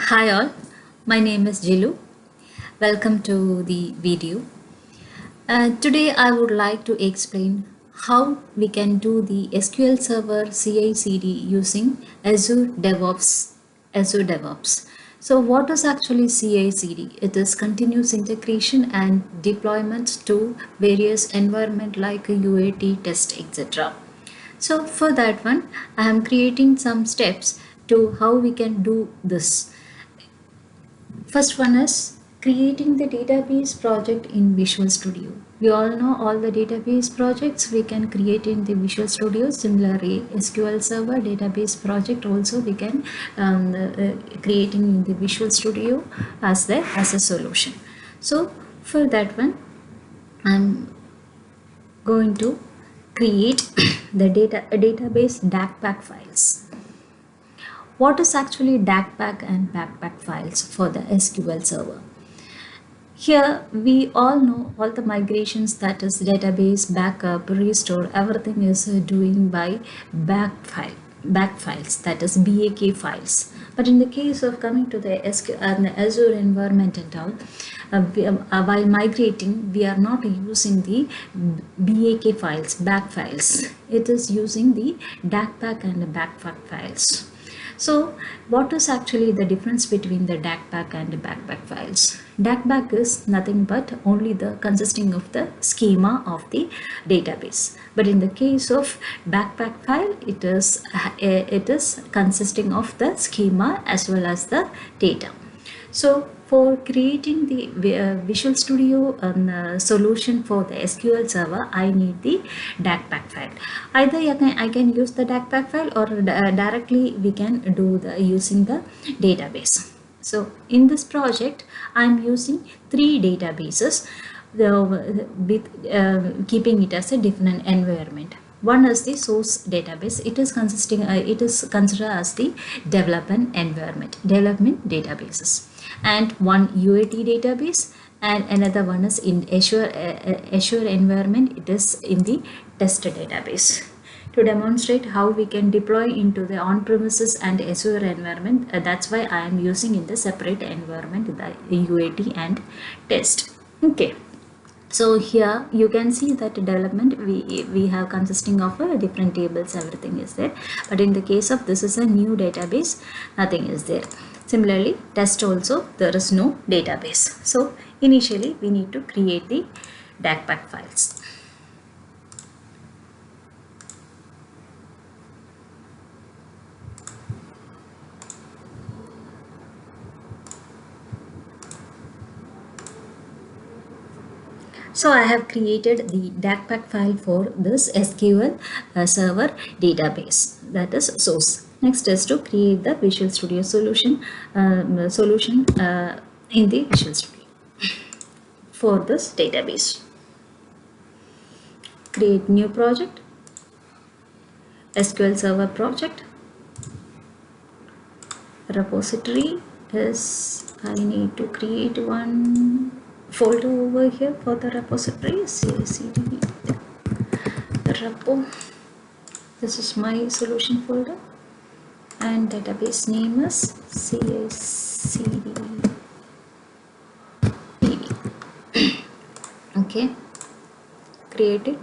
Hi all, my name is Jilu. Welcome to the video. Today I would like to explain how we can do the SQL Server CI/CD using Azure DevOps. Azure DevOps. So what is actually CI/CD? It is continuous integration and deployment to various environment like UAT, test, etc. So for that one, I am creating some steps to how we can do this. First one is creating the database project in Visual Studio. We all know all the database projects we can create in the Visual Studio. Similarly, SQL Server database project also we can creating in the Visual Studio as a solution. So for that one, I'm going to create the database DACPack files. What is actually DACPack and BACPack files for the SQL Server? Here we all know all the migrations, that is database, backup, restore, everything is doing by back files, that is BAK files. But in the case of coming to the Azure environment and all, while migrating, we are not using the BAK files, back files. It is using the DACPack and the BACPack files. So what is actually the difference between the DACPack and the BACPack files? DACPack is nothing but only the consisting of the schema of the database. But in the case of BACPack file, it is consisting of the schema as well as the data. So for creating the Visual Studio solution for the SQL Server, I need the DACPack file. Either I can use the DACPack file, or directly we can do the using the database. So in this project, I am using 3 databases with keeping it as a different environment. One is the source database. It is considered as the development databases, and one UAT database, and another one is in Azure environment. It is in the test database. To demonstrate how we can deploy into the on-premises and Azure environment, that's why I am using in the separate environment the UAT and test. Okay. So here you can see that development we have consisting of different tables, everything is there. But in the case of this is a new database, nothing is there. Similarly, test also there is no database. So initially we need to create the DACPack files. So I have created the DACPack file for this SQL Server database, that is source. Next is to create the Visual Studio solution in the Visual Studio for this database. Create new project, SQL Server project. Repository is, I need to create one folder over here for the repository, CI/CD repo. This is my solution folder, and database name is CI/CD DB. Okay, create it.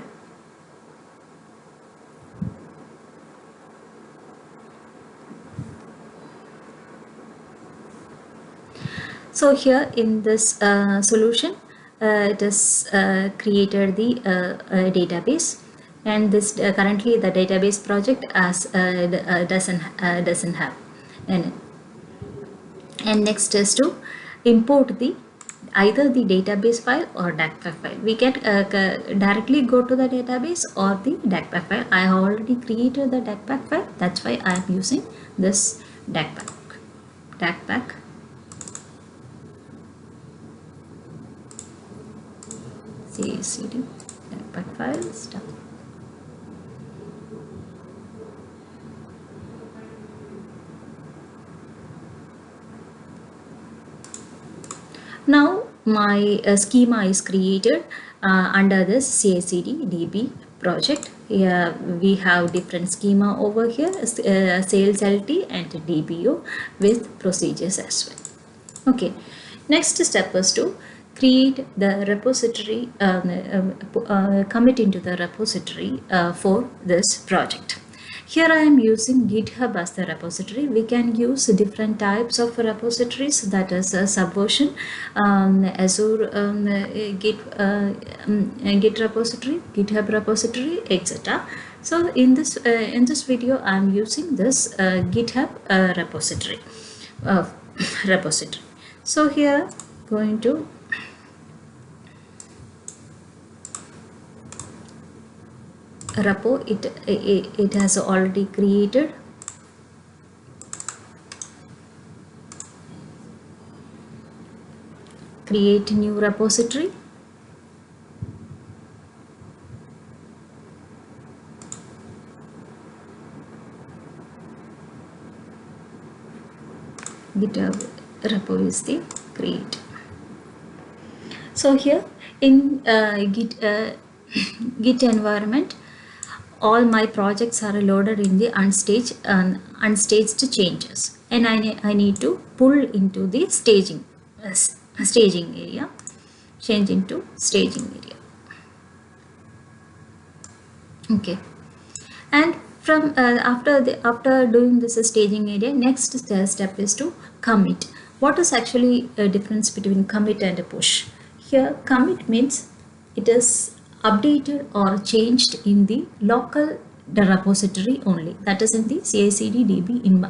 So here in this solution, it is created the database, and this currently the database project as doesn't have any. And next is to import the either the database file or DACPack file. We can directly go to the database or the DACPack file. I have already created the DACPack file, that's why I am using this DACPack. CI/CD DACPack files. Now my schema is created under this CI/CD DB project. here we have different schema over here, sales LT and DBO with procedures as well. Okay, next step is to create the repository, commit into the repository for this project. Here I am using GitHub as the repository. We can use different types of repositories, that is Subversion, Azure Git repository, GitHub repository, etc. So in this video I am using this GitHub repository. So here going to repo, it has already created. Create new repository. GitHub repo is the create. So here in Git environment, all my projects are loaded in the unstaged changes, and I need to pull into the staging area, change into staging area. Okay, and from after doing this staging area, next step is to commit. What is actually a difference between commit and a push? Here commit means it is updated or changed in the local repository only, that is in the CI/CD DB in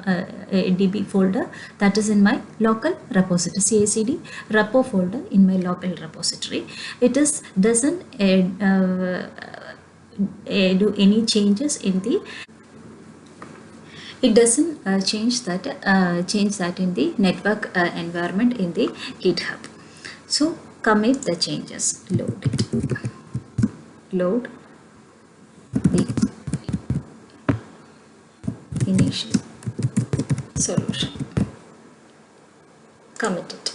DB folder, that is in my local repository, CI/CD repo folder in my local repository. It is doesn't do any changes in the, it doesn't change that in the network environment in the GitHub. So commit the changes, load the initial solution, commit it.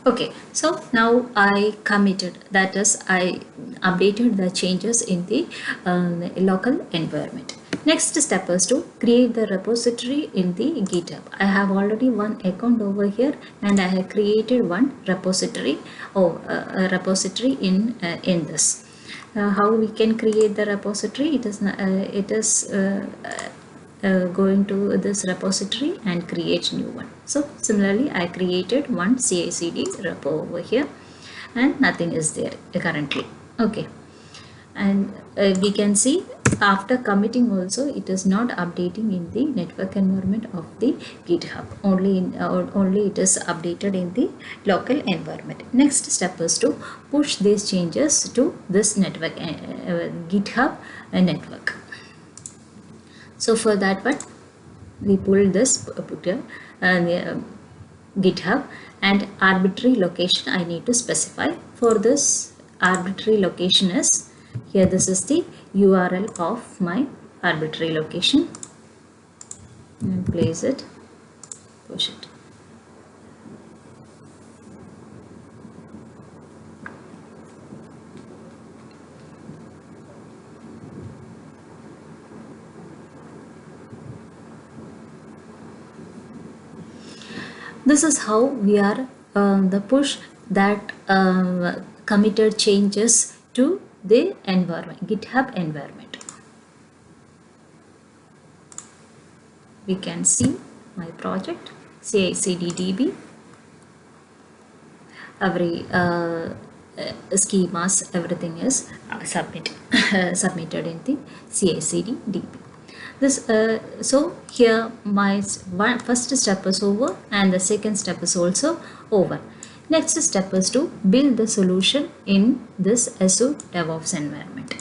Okay, so now I committed, that is I updated the changes in the local environment. Next step is to create the repository in the GitHub. I have already one account over here, and I have created one repository in this. How we can create the repository? It is going to this repository and create new one. So similarly I created one CI/CD repo over here, and nothing is there currently. Okay, and we can see after committing also it is not updating in the network environment of the GitHub, only it is updated in the local environment. Next step is to push these changes to this network GitHub network. So for that one, we pull this GitHub, and arbitrary location I need to specify. For this arbitrary location is here, this is the URL of my arbitrary location, and place it, push it. This is how we are the push that committed changes to the environment, GitHub environment. We can see my project, CI/CD DB, every schemas, everything is submitted in the CI/CD DB. This so here my first step is over, and the second step is also over. Next step is to build the solution in this Azure DevOps environment.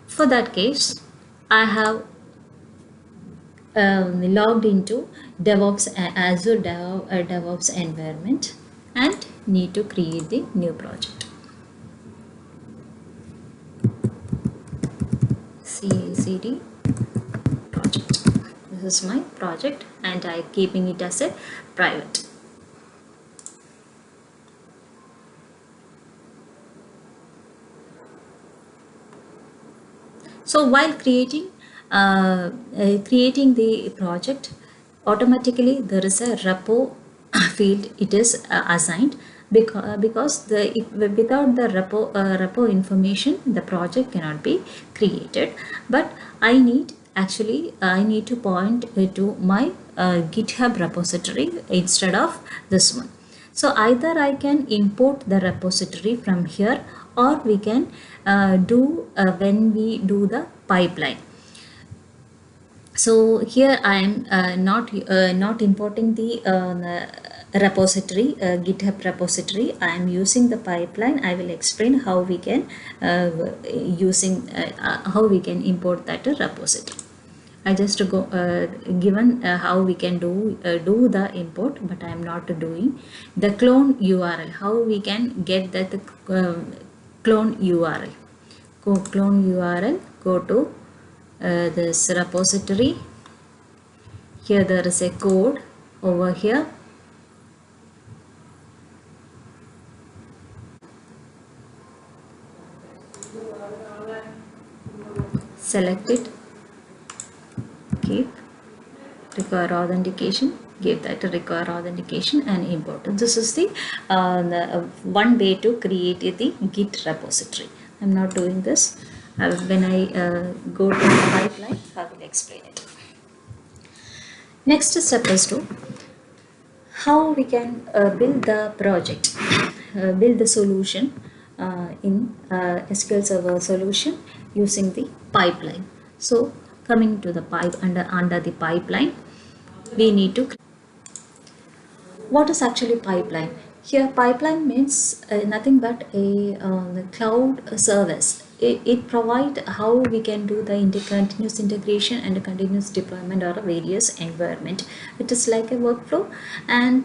For that case, I have logged into Azure DevOps environment, and need to create the new project. CI/CD project. This is my project and I keeping it as a private. So while creating the project, automatically there is a repo field. It is assigned because without the repo information, the project cannot be created. But I need to point to my GitHub repository instead of this one. So either I can import the repository from here, or we can do when we do the pipeline. So here I am not importing the repository, GitHub repository. I am using the pipeline. I will explain how we can how we can import that repository. I just go given how we can do the import, but I am not doing the clone URL. How we can get that clone URL? Clone URL. Go to this repository. Here there is a code over here. Select it. Keep require authentication, give that require authentication and import. This is the one way to create the Git repository. I'm not doing this. When I go to the pipeline, I will explain it. Next step is to how we can build the project, build the solution in SQL Server solution using the pipeline. So coming to the under the pipeline, we need to. What is actually pipeline? Here pipeline means nothing but a cloud service. It provides how we can do the continuous integration and continuous deployment of various environment. It is like a workflow, and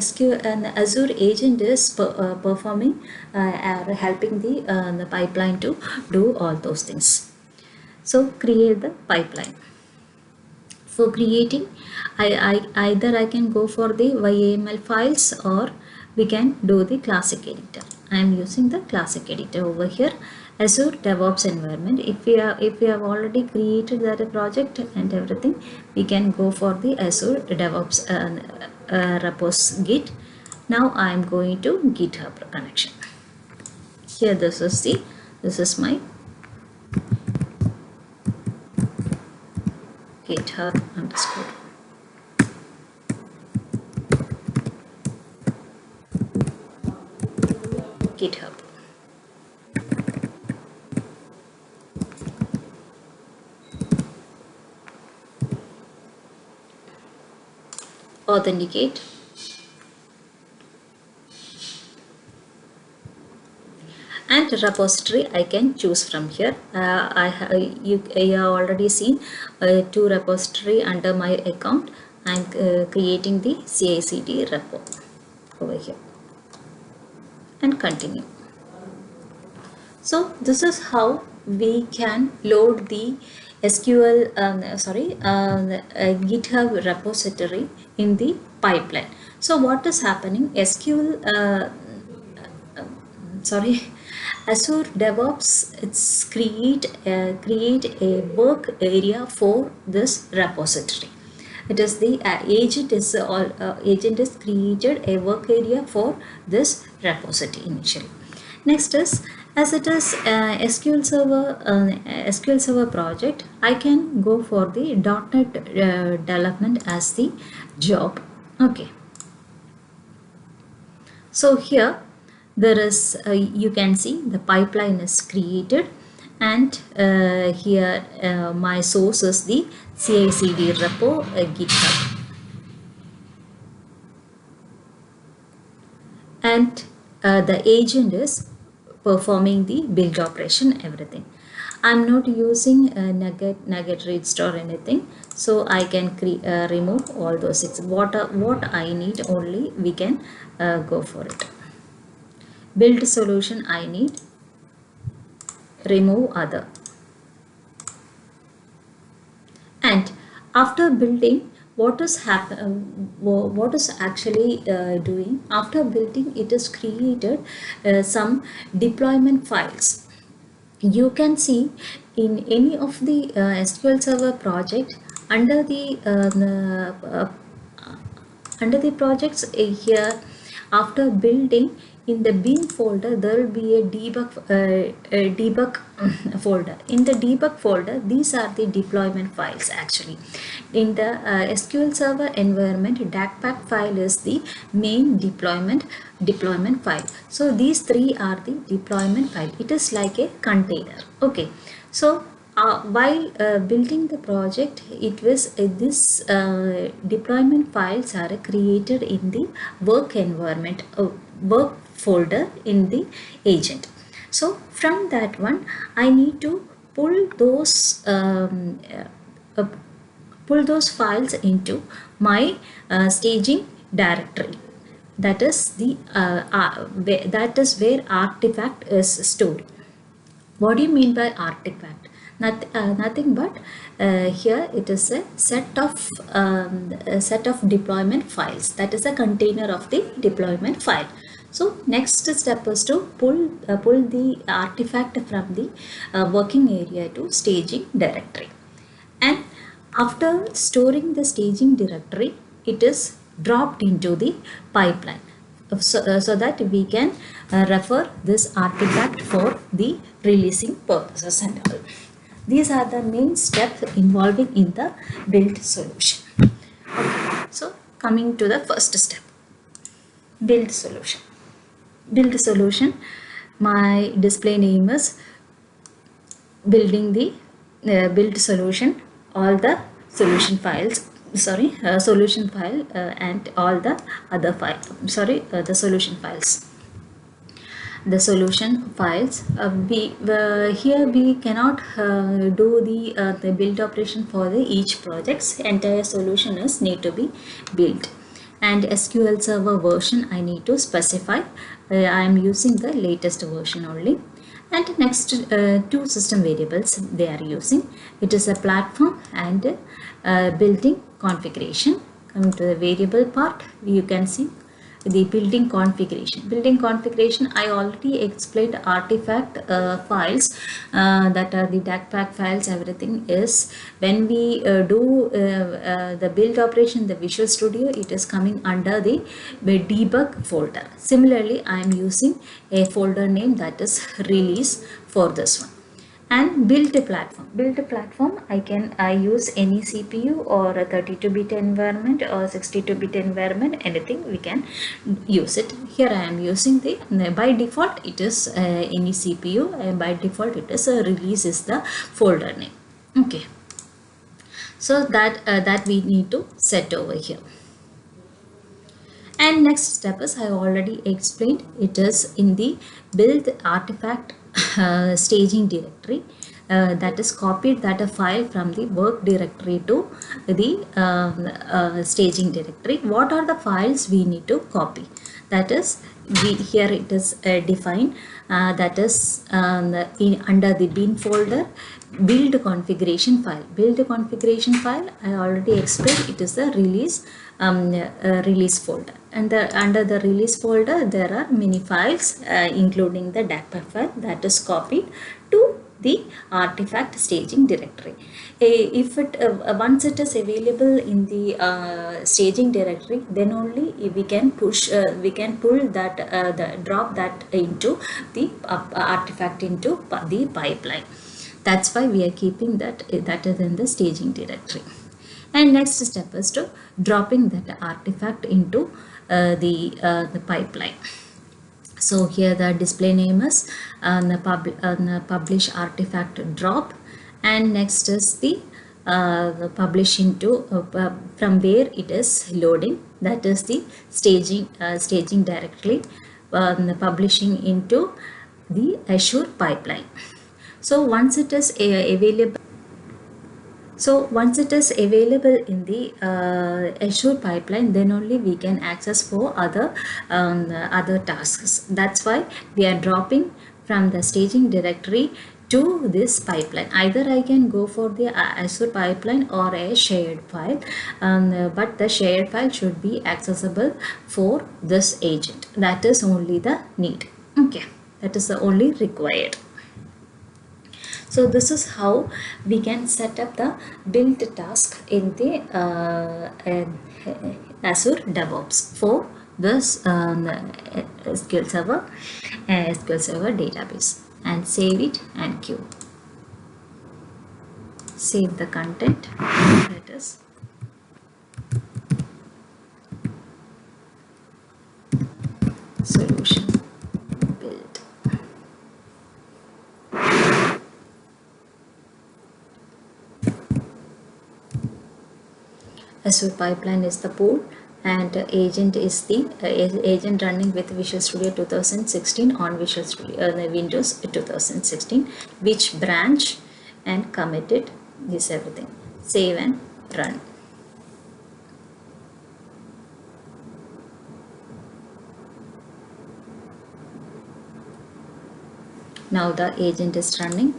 SQL and Azure agent is performing helping the pipeline to do all those things. So create the pipeline. For creating, either I can go for the YAML files, or we can do the classic editor. I am using the classic editor over here. Azure DevOps environment. If we have already created that project and everything, we can go for the Azure DevOps repos Git. Now I am going to GitHub connection. Here this is my GitHub _ GitHub. Authenticate. And repository I can choose from here. You have already seen 2 repository under my account. I am creating the CI/CD repo over here and continue. So this is how we can load the SQL GitHub repository in the pipeline. So what is happening? Azure DevOps, it's create a work area for this repository. It is the agent is created a work area for this repository initially. Next is, as it is SQL Server project, I can go for the .NET development as the job. Okay. So here there is you can see the pipeline is created, and here my source is the CI/CD repo GitHub, and the agent is performing the build operation, everything. I'm not using nugget read or anything, so I can remove all those things. What I need only we can go for it. Build solution I need, remove other. After building, what is actually doing after building, it is created some deployment files. You can see in any of the SQL Server project under the projects here. After building, in the bin folder there will be a debug folder. In the debug folder, these are the deployment files. Actually, in the SQL Server environment, DACPack file is the main deployment file. So these three are the deployment file. It is like a container. Okay, so while building the project, it was this deployment files are created in the work environment, work folder in the agent. So from that one, I need to pull those files into my staging directory. That is that is where artifact is stored. What do you mean by artifact? Nothing but here it is a set of deployment files. That is a container of the deployment file. So next step is to pull the artifact from the working area to staging directory. And after storing the staging directory, it is dropped into the pipeline, so that we can refer this artifact for the releasing purposes and all. These are the main steps involving in the build solution. Okay, so coming to the first step, build solution. Build solution, my display name is building the build solution, all the solution files, solution file and all the other file, the solution files. The solution files, here we cannot do the build operation for the each projects. Entire solution is need to be built, and SQL Server version I need to specify. I am using the latest version only. And next, two system variables they are using. It is a platform and building configuration. Coming to the variable part, you can see the building configuration. Building configuration, I already explained. Artifact files, that are the DACPack files. Everything is when we do the build operation, the Visual Studio, it is coming under the debug folder. Similarly, I am using a folder name that is release for this one. And build a platform, I use any CPU or a 32-bit environment or 62-bit environment, anything we can use it. Here I am using the by default it is any CPU, and by default it is release is the folder name. Okay, so that we need to set over here. And next step is, I already explained, it is in the build artifact staging directory. That is copied that a file from the work directory to the staging directory. What are the files we need to copy? That is, here it is defined, that is under the bin folder, build configuration file. Build configuration file, I already explained, it is the release release folder, and under the release folder there are many files including the DACPack file that is copied to the artifact staging directory. If it once it is available in the staging directory, then only we can pull that drop that into the artifact into the pipeline. That's why we are keeping that is in the staging directory. And next step is to dropping that artifact into the pipeline. So here the display name is the publish artifact drop, and next is the publish into from where it is loading, that is the staging directly, publishing into the Azure pipeline. So once it is available in the Azure pipeline, then only we can access for other tasks. That's why we are dropping from the staging directory to this pipeline. Either I can go for the Azure pipeline or a shared file, but the shared file should be accessible for this agent. That is only the need. Okay, that is the only required. So this is how we can set up the build task in the Azure DevOps for this SQL Server database, and save it and queue. Save the content. That is solution build. Azure pipeline is the pool, and agent is the agent running with Visual Studio 2016 on Visual Studio Windows 2016. Which branch and committed this everything. Save and run. Now the agent is running.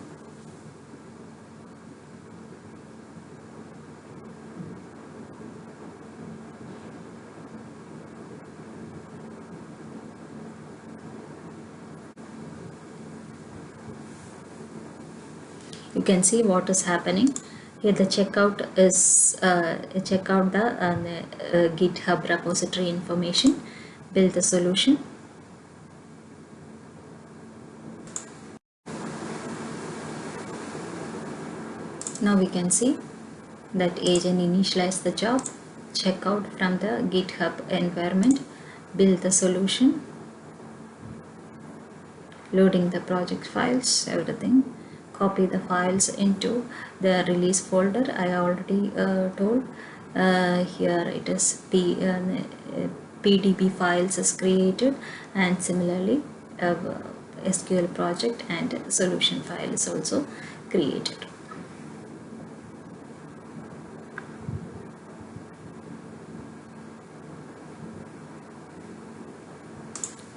You can see what is happening here. The checkout is check out the GitHub repository information. Build the solution. Now we can see that agent initialize the job. Check out from the GitHub environment. Build the solution. Loading the project files, everything. Copy the files into the release folder. I already told here it is PDB files is created, and similarly SQL project and solution file is also created.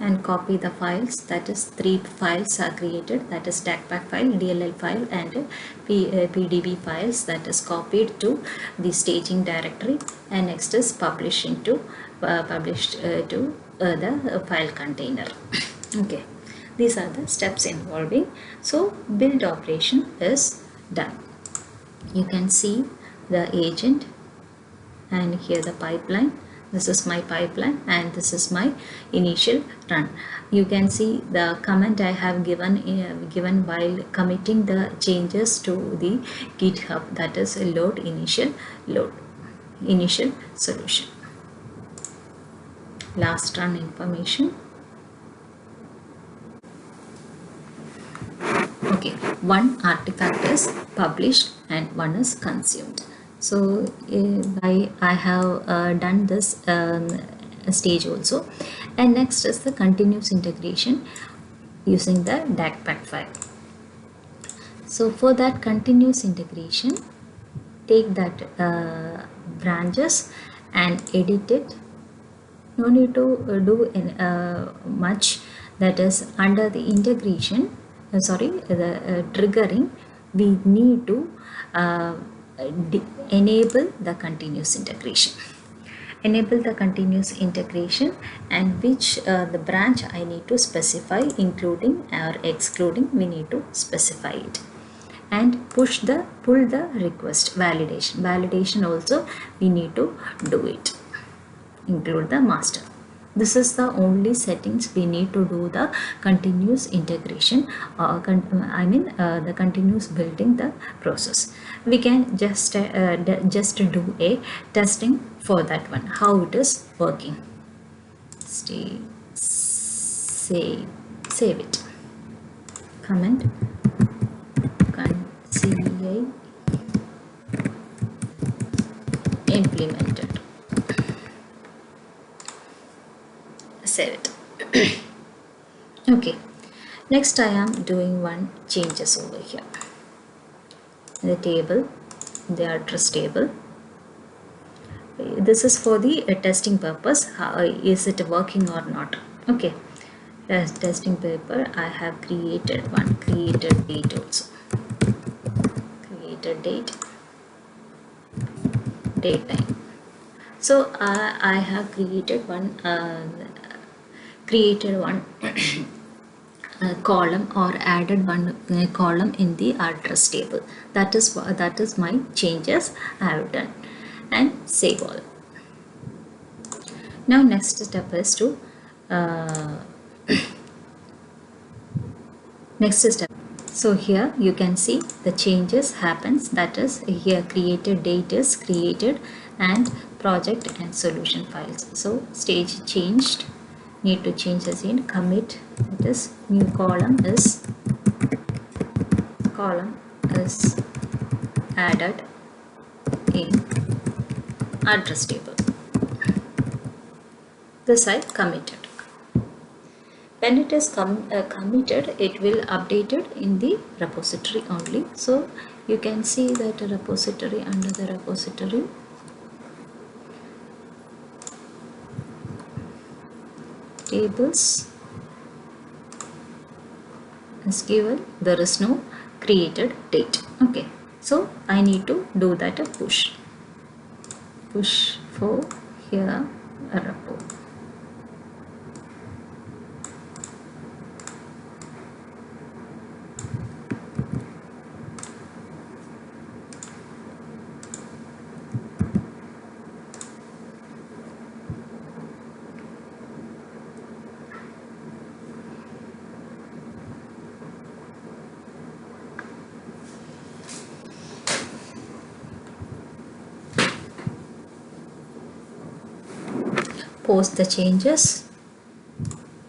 And copy the files. That is 3 files are created, that is DACPAC file, DLL file, and PDB files. That is copied to the staging directory, and next is published to the file container. Okay, these are the steps involving. So build operation is done. You can see the agent, and here the pipeline. This is my pipeline, and this is my initial run. You can see the comment I have given while committing the changes to the GitHub, that is load initial solution. Last run information. Okay, one artifact is published and one is consumed. So I have done this stage also, and next is the continuous integration using the DACPAC file. So for that continuous integration, take that branches and edit it. No need to do much. That is under the integration, the triggering, we need to enable the continuous integration. Enable the continuous integration, and which the branch I need to specify, including or excluding, we need to specify it. And pull the request validation also we need to do it. Include the master. This is the only settings we need to do the continuous integration, the continuous building the process. We can just do a testing for that one, how it is working. Save it. Comment CA implemented. Save it. Okay, next I am doing one changes over here. The table, the address table. This is for the testing purpose. How is it working or not? Okay, testing paper, I have created one, created date also, created date time. So I have created one column, or added one column in the address table. That is my changes I have done, and save all. Now next step is to next step. So here you can see the changes happens, that is here created date is created, and project and solution files. So stage changed, need to change the scene, commit, that is new column is added in address table. This I committed. When it is committed, it will updated in the repository only. So you can see that repository, under the repository, tables is given, there is no created date. Okay, so I need to do that a push for here a repo. Post the changes,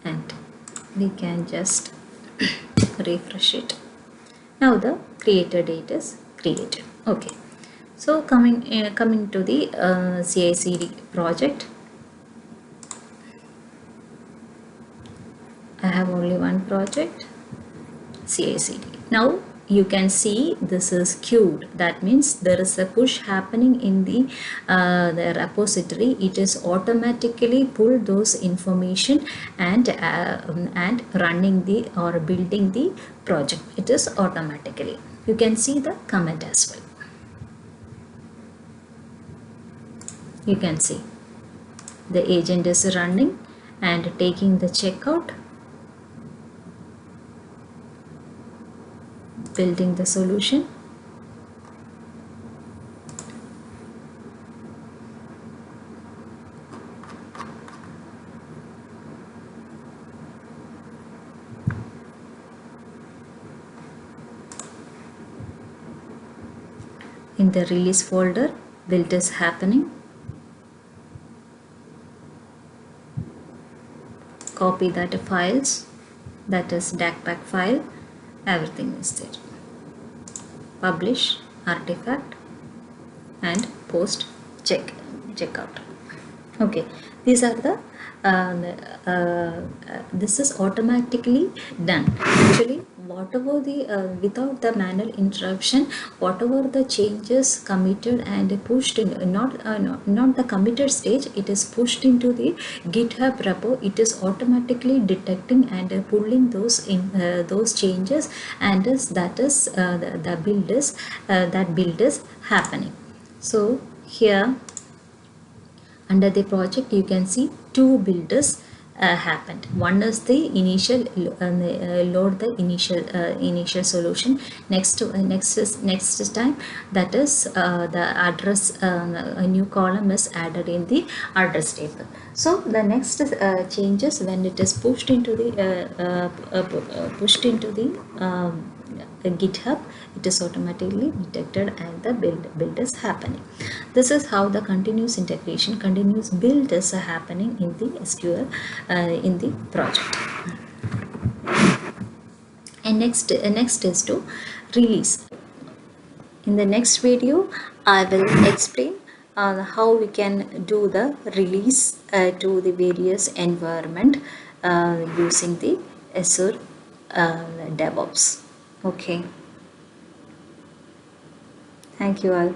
and we can just refresh it. Now the created date is created. Okay, so coming to the CI/CD project, I have only one project, CI/CD. Now you can see this is queued. That means there is a push happening in the repository. It is automatically pull those information and running the or building the project. It is automatically. You can see the comment as well. You can see the agent is running and taking the checkout, building the solution, in the release folder, build is happening. Copy that files, that is DACPAC file, everything is there. Publish artifact and post checkout. Okay, these are the this is automatically done. Actually, whatever the without the manual interruption, whatever the changes committed and pushed in, not the committed stage, it is pushed into the GitHub repo. It is automatically detecting and pulling those in those changes, and that is the build is that build is happening. So here under the project, you can see two builders happened. One is the initial load the initial solution. Next time, that is the address, a new column is added in the address table. So the next changes when it is pushed into the GitHub, it is automatically detected and the build is happening. This is how the continuous integration, continuous build is happening in the SQL in the project. And next is to release. In the next video, I will explain how we can do the release to the various environment using the Azure DevOps. Okay. Thank you all.